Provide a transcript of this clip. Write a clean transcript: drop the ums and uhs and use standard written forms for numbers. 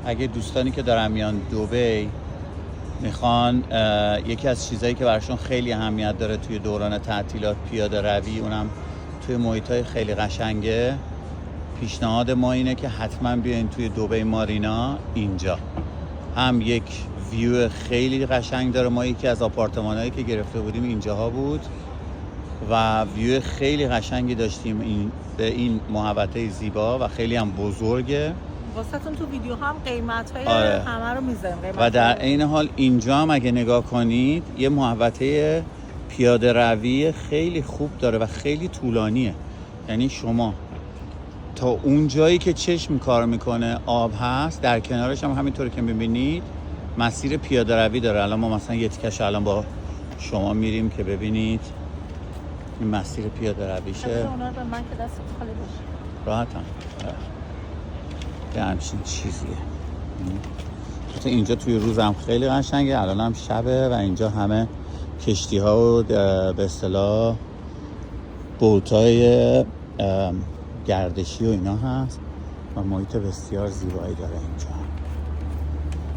اگه دوستانی که دارن میان دبی میخوان یکی از چیزایی که براشون خیلی اهمیت داره توی دوران تعطیلات پیاده روی، اونم توی محیطای خیلی قشنگه، پیشنهاد ما اینه که حتما بیاین توی دبی مارینا. اینجا هم یک ویو خیلی قشنگ داره، ما یکی از آپارتمانایی که گرفته بودیم اینجاها بود و ویو خیلی قشنگی داشتیم به این محوطه زیبا و خیلی هم بزرگه. واسهتون تو ویدیو هم قیمت‌های آره. همه رو میذاریم و در عین حال اینجا هم اگه نگاه کنید یه محوطه پیاده روی خیلی خوب داره و خیلی طولانیه، یعنی شما تا اون جایی که چشم کار میکنه آب هست، در کنارش هم همینطوری که میبینید مسیر پیاده روی داره. الان ما مثلا یه تیکش الان با شما میریم که ببینید این مسیر پیاده رویشه. اونا رو به من که دست خالی باشه راحتم یه همچین چیزیه. حتی اینجا توی روز هم خیلی قشنگه، الان هم شبه و اینجا همه کشتی ها و به اصطلاح بوتای گردشی و اینا هست و محیط بسیار زیبایی داره اینجا.